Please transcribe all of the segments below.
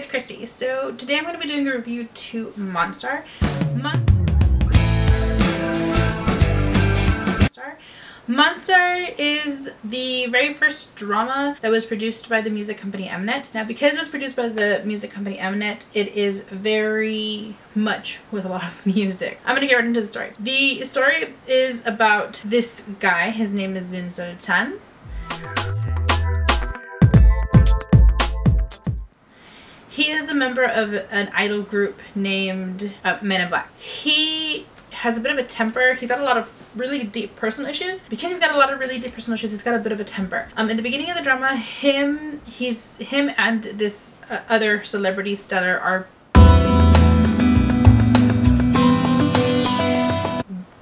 it's Christy. So today I'm going to be doing a review to Monstar. Monstar is the very first drama that was produced by the music company Mnet. Now, because it was produced by the music company Mnet, it is very much with a lot of music. I'm gonna get right into the story. The story is about this guy. His name is Sultan. He is a member of an idol group named Men in Black. He has a bit of a temper. He's got a lot of really deep personal issues. Because he's got a lot of really deep personal issues, he's got a bit of a temper. In the beginning of the drama, him and this other celebrity stellar are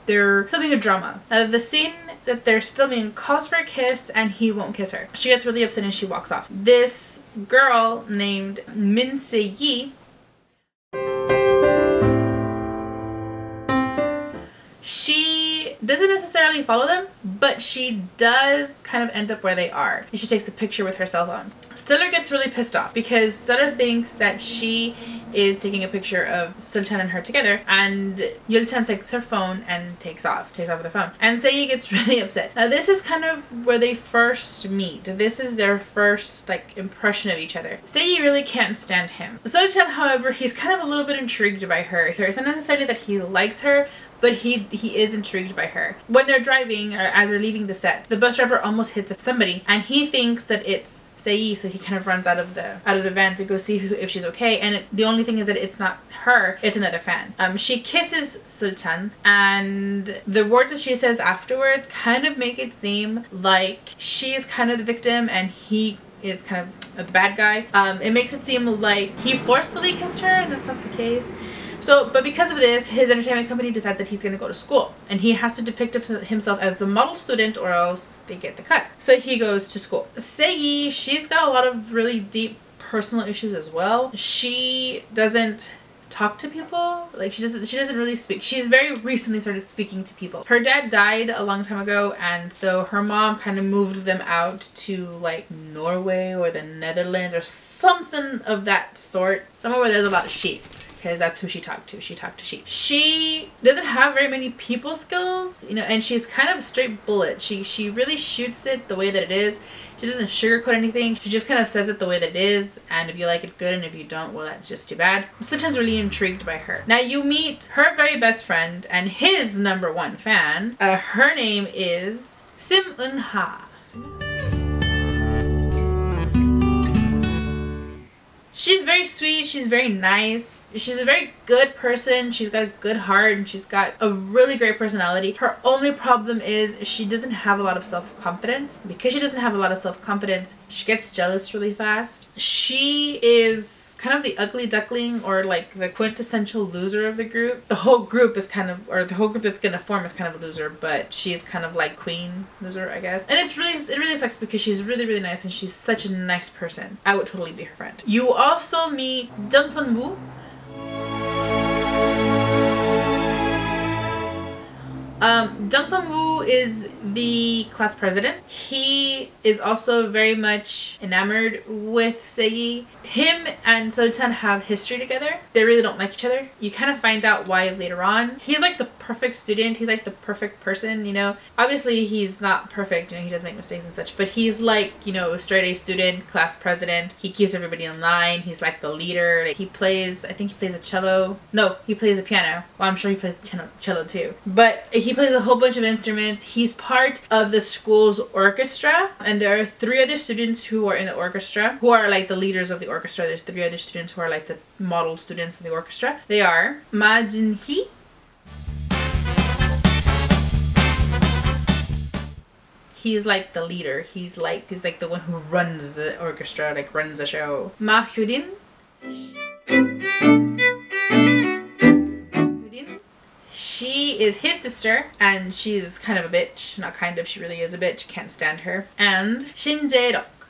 they're filming a drama. The scene that they're filming calls for a kiss and he won't kiss her. She gets really upset and she walks off. This girl named Min Se-yi, she doesn't necessarily follow them, but she does kind of end up where they are. And she takes a picture with her cell phone. Stellar gets really pissed off because Stellar thinks that she is taking a picture of Sultan and her together, and Yulchan takes her phone and takes off with the phone. And Se-yi gets really upset. Now this is kind of where they first meet. This is their first like impression of each other. Se-yi really can't stand him. Sultan, however, he's kind of a little bit intrigued by her. It's not necessarily that he likes her, but he is intrigued by her. When they're driving, or as they're leaving the set, the bus driver almost hits somebody and he thinks that it's Se-yi, so he kind of runs out of the van to go see if she's okay, and the only thing is that it's not her, it's another fan. She kisses Sultan, and the words that she says afterwards kind of make it seem like she's kind of the victim and he is kind of the bad guy. It makes it seem like he forcefully kissed her, and that's not the case. So, but because of this, his entertainment company decides that he's going to go to school and he has to depict himself as the model student or else they get the cut. So he goes to school. Se-yi, she's got a lot of really deep personal issues as well. She doesn't talk to people. Like she doesn't really speak. She's very recently started speaking to people. Her dad died a long time ago, and so her mom kind of moved them out to like Norway or the Netherlands or something of that sort. Somewhere where there's a lot of sheep. Because that's who she talked to. She talked to sheep. She doesn't have very many people skills, you know, and she's kind of a straight bullet. She really shoots it the way that it is. She doesn't sugarcoat anything. She just kind of says it the way that it is, and if you like it, good, and if you don't, well, that's just too bad. Sultan's really intrigued by her. Now you meet her very best friend and his #1 fan. Her name is EUN-HÄ. She's very sweet, she's very nice, she's a very good person, she's got a good heart, and she's got a really great personality. Her only problem is she doesn't have a lot of self-confidence. Because she doesn't have a lot of self-confidence, she gets jealous really fast. She is kind of the ugly duckling, or like the quintessential loser of the group. The whole group is kind of, or the whole group that's gonna form is kind of a loser, but she's kind of like queen loser, I guess. And it really sucks because she's really, really nice and she's such a nice person. I would totally be her friend. You also meet Jung Sun-woo. Jung Sun-woo is the class president. He is also very much enamored with Se-yi. Him and Sultan have history together. They really don't like each other. You kind of find out why later on. He's like the perfect student. He's like the perfect person, you know. Obviously he's not perfect, you know, he does make mistakes and such, but he's like, you know, a straight A student, class president. He keeps everybody in line. He's like the leader. He plays, I think he plays a cello. No, he plays a piano. Well, I'm sure he plays cello too. But he plays a whole bunch of instruments. He's part of the school's orchestra, and there are 3 other students who are in the orchestra, who are like the leaders of the orchestra. There's 3 other students who are like the model students in the orchestra. They are Ma Jin-hee, he's like the leader. He's like the one who runs the orchestra, like runs the show. Ma Hyo-RIN. She is his sister, and she's kind of a bitch. Not kind of, she really is a bitch. Can't stand her. And Shin Jae-rok.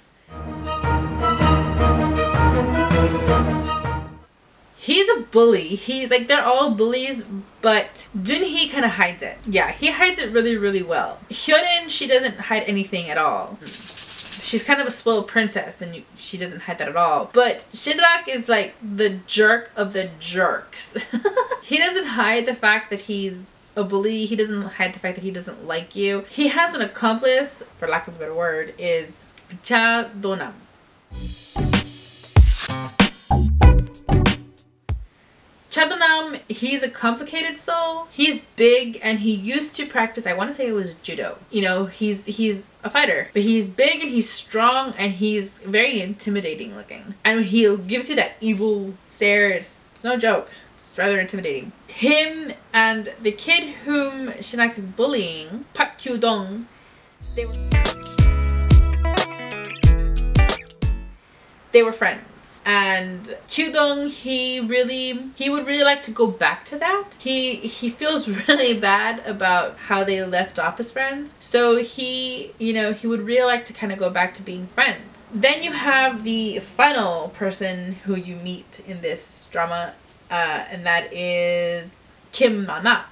He's a bully. They're all bullies, but Jun-hee kind of hides it. Yeah, he hides it really, really well. Hyo-RIN, she doesn't hide anything at all. she's kind of a spoiled princess, and she doesn't hide that at all. But Shinrak is like the jerk of the jerks. He doesn't hide the fact that he's a bully. He doesn't hide the fact that he doesn't like you. He has an accomplice, for lack of a better word, is Cha Donam. Chadonam, he's a complicated soul. He's big and he used to practice, I want to say it was judo. You know, he's a fighter, but he's big and he's strong and he's very intimidating looking. And when he gives you that evil stare, it's no joke. It's rather intimidating. Him and the kid whom Shinak is bullying, Pak Kyu-dong, they were friends. And Kyu-dong, he would really like to go back to that. He feels really bad about how they left off as friends. So he would really like to kind of go back to being friends. Then you have the final person who you meet in this drama, and that is Kim Nana.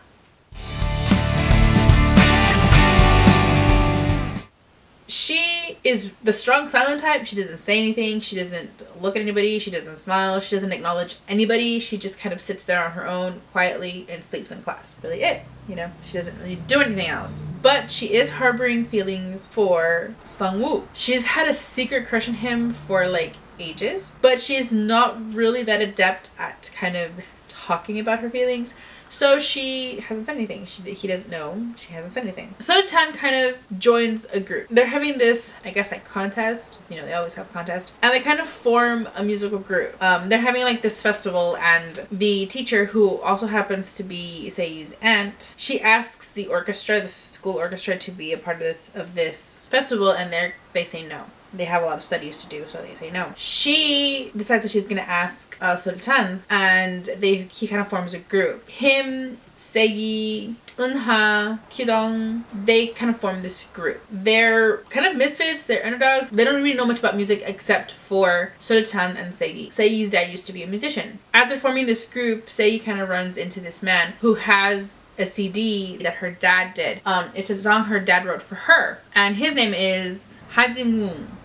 She is the strong silent type. She doesn't say anything. She doesn't look at anybody. She doesn't smile. She doesn't acknowledge anybody. She just kind of sits there on her own quietly and sleeps in class. Really it. You know, she doesn't really do anything else. But she is harboring feelings for Sung-woo. She's had a secret crush on him for like ages, but she's not really that adept at kind of talking about her feelings. So she hasn't said anything. He doesn't know. She hasn't said anything. So Chan kind of joins a group. They're having this, I guess, like contest. You know, they always have contests. And they kind of form a musical group. They're having like this festival, and the teacher, who also happens to be Sei's aunt, she asks the orchestra, the school orchestra, to be a part of this festival, and they say no. They have a lot of studies to do, so they say no. She decides that she's gonna ask Sultan, and he kind of forms a group. Him, Sei, EUN-HΑ, Kyu-dong, they kind of form this group. They're kind of misfits, they're underdogs. They don't really know much about music except for Sultan and Sei. Sei's dad used to be a musician. As they're forming this group, Sei kind of runs into this man who has a CD that her dad did. It's a song her dad wrote for her, and his name is Ha-jin-woon.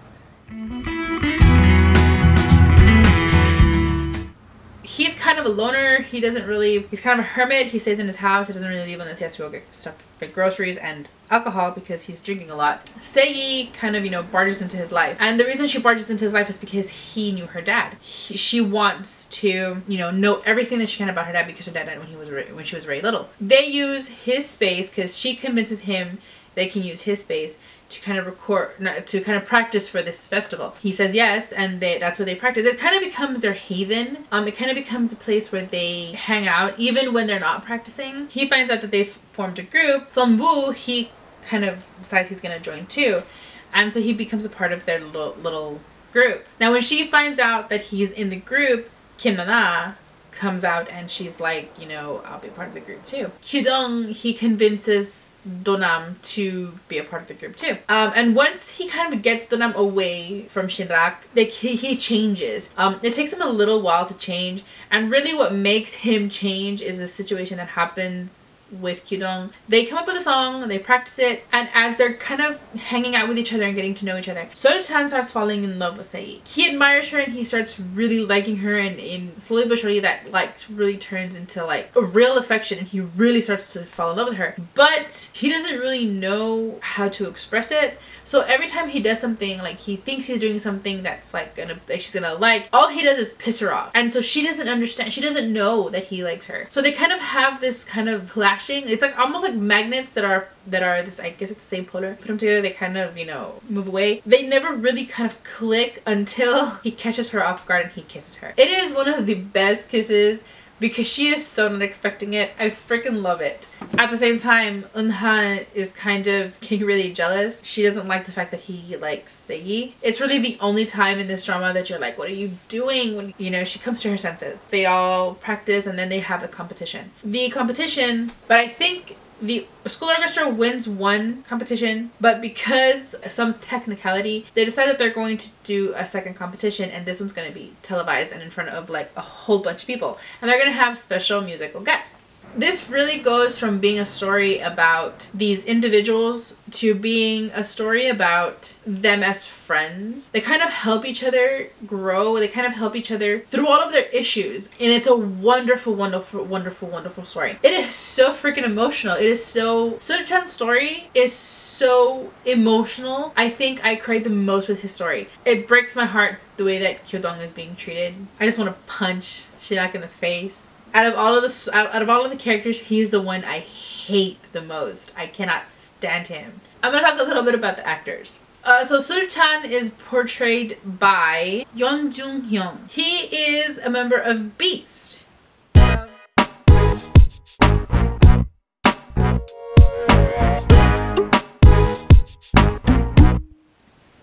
He's kind of a loner. He's kind of a hermit. He stays in his house. He doesn't really leave unless he has to go get stuff like groceries and alcohol because he's drinking a lot. Sei kind of, barges into his life. And the reason she barges into his life is because he knew her dad. She wants to, know everything that she can about her dad because her dad died when she was very little. They use his space because she convinces him they can use his space to kind of practice for this festival. He says yes, and that's where they practice. It kind of becomes their haven. It kind of becomes a place where they hang out even when they're not practicing. He finds out that they've formed a group. Sunwoo, he kind of decides he's gonna join too, and so he becomes a part of their little group. Now when she finds out that he's in the group, Kim Nana comes out and she's like, I'll be part of the group too. Kyu-dong, he convinces Donam to be a part of the group too. And once he kind of gets Donam away from Shinrak, he changes. It takes him a little while to change, and really what makes him change is a situation that happens with Kyu-dong. They come up with a song, they practice it, and as they're kind of hanging out with each other and getting to know each other, Sultan starts falling in love with Sei. He admires her and he starts really liking her, and slowly but surely that really turns into like a real affection, and he really starts to fall in love with her. But he doesn't really know how to express it, so every time he does something, like he thinks he's doing something that's she's gonna like, all he does is piss her off, and so she doesn't understand, she doesn't know that he likes her. So they kind of have this kind of clash. It's like almost like magnets that are this, I guess it's the same polar. Put them together, they kind of, move away. They never really kind of click until he catches her off guard and he kisses her. It is one of the best kisses because she is so not expecting it. I freaking love it. At the same time, EUN-HA is kind of getting really jealous. She doesn't like the fact that he likes Sei. It's really the only time in this drama that you're like, what are you doing? When, she comes to her senses. They all practice and then they have a competition. But I think the school orchestra wins one competition, but because some technicality, they decide that they're going to do a second competition, and this one's going to be televised and in front of like a whole bunch of people, and they're going to have special musical guests. This really goes from being a story about these individuals to being a story about them as friends. They kind of help each other grow. They kind of help each other through all of their issues. And it's a wonderful, wonderful, wonderful, wonderful story. It is so freaking emotional. It is so... Soo-chan's story is so emotional. I think I cried the most with his story. It breaks my heart the way that Hyo-dong is being treated. I just want to punch Shinak in the face. Out of all of the characters, he's the one I hate the most. I cannot stand him. I'm gonna talk a little bit about the actors. So Soo-chan is portrayed by Jung-hyun. He is a member of Beast.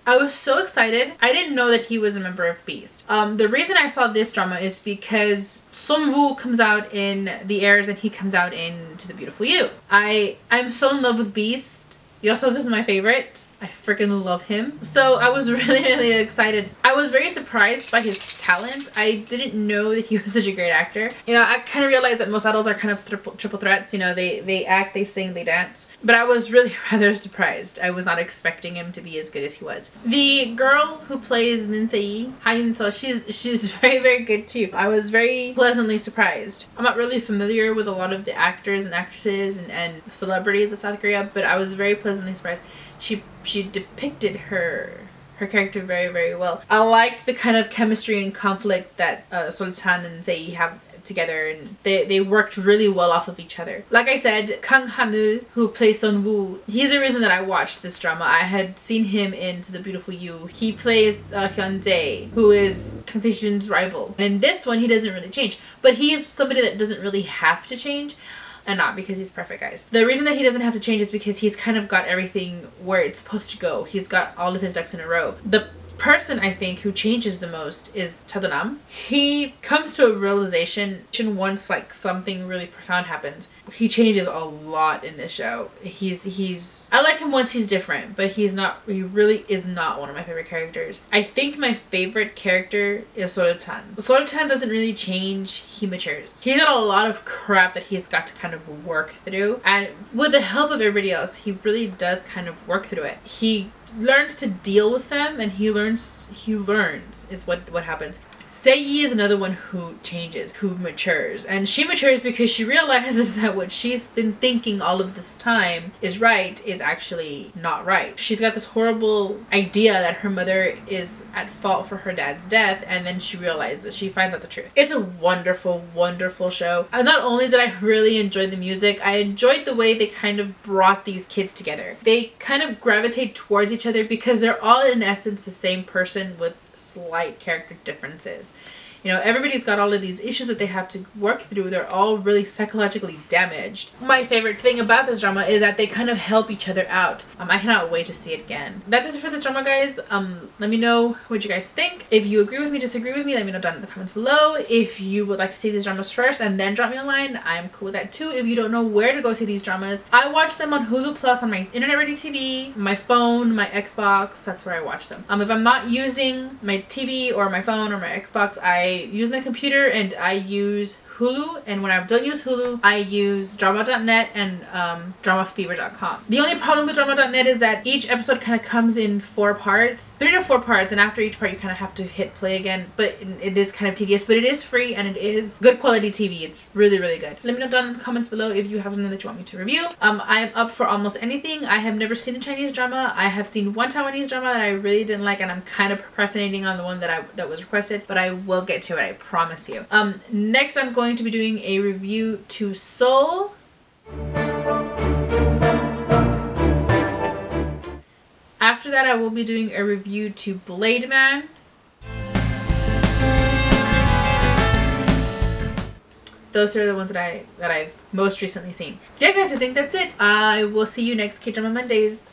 I was so excited. I didn't know that he was a member of Beast. The reason I saw this drama is because Sun-woo comes out in The Heirs and he comes out into The Beautiful You. I'm so in love with Beast. Yosef is my favorite. I freaking love him. So I was really excited. I was very surprised by his talent. I didn't know that he was such a great actor. You know, I kind of realized that most idols are kind of triple threats. You know, they act, they sing, they dance. But I was really rather surprised. I was not expecting him to be as good as he was. The girl who plays Ninsei, JI-HYUN, so she's very good too. I was very pleasantly surprised. I'm not really familiar with a lot of the actors and actresses and celebrities of South Korea, but I was very pleasantly surprised. She depicted her character very well. I like the kind of chemistry and conflict that Sol-chan and Sei have together, and they worked really well off of each other. Like I said, Kang Han-il, who plays Sun-woo, he's the reason that I watched this drama. I had seen him in The Beautiful You. He plays Hyun-jae, who is Kang Tae-jun's rival. And in this one, he doesn't really change, but he's somebody that doesn't really have to change. And not because he's perfect, guys. The reason that he doesn't have to change is because he's kind of got everything where it's supposed to go. He's got all of his ducks in a row. The person I think who changes the most is Chadonam. He comes to a realization once like something really profound happens. He changes a lot in this show. I like him once he's different, but he really is not one of my favorite characters. I think my favorite character is Sol-chan. Sol-chan doesn't really change, he matures. He's got a lot of crap that he's got to kind of work through, and with the help of everybody else, he really does kind of work through it. He learns to deal with them, and he learns is what happens. Sei is another one who changes, who matures. And she matures because she realizes that what she's been thinking all of this time is right is actually not right. She's got this horrible idea that her mother is at fault for her dad's death, and then she realizes, she finds out the truth. It's a wonderful show. And not only did I really enjoy the music, I enjoyed the way they kind of brought these kids together. They kind of gravitate towards each other because they're all in essence the same person with slight character differences. You know, everybody's got all of these issues that they have to work through. They're all really psychologically damaged. My favorite thing about this drama is that they kind of help each other out. I cannot wait to see it again. That's it for this drama, guys. Let me know what you guys think. If you agree with me, disagree with me, let me know down in the comments below. If you would like to see these dramas first and then drop me a line, I'm cool with that too. If you don't know where to go see these dramas, I watch them on Hulu Plus on my internet ready TV, my phone, my Xbox. That's where I watch them. If I'm not using my TV or my phone or my Xbox, I use my computer and I use Hulu, and when I don't use Hulu, I use drama.net and dramafever.com. The only problem with drama.net is that each episode kind of comes in 4 parts, 3 to 4 parts, and after each part you kind of have to hit play again, but it is kind of tedious, but it is free and it is good quality TV. It's really good. Let me know down in the comments below if you have something that you want me to review. I'm up for almost anything. I have never seen a Chinese drama. I have seen one Taiwanese drama that I really didn't like, and I'm kind of procrastinating on the one that was requested, but I will get to it, I promise you. Next I'm going to be doing a review to Soul. After that, I will be doing a review to Blade Man. Those are the ones that I've most recently seen. Yeah, guys, I think that's it. I will see you next K-Drama Mondays.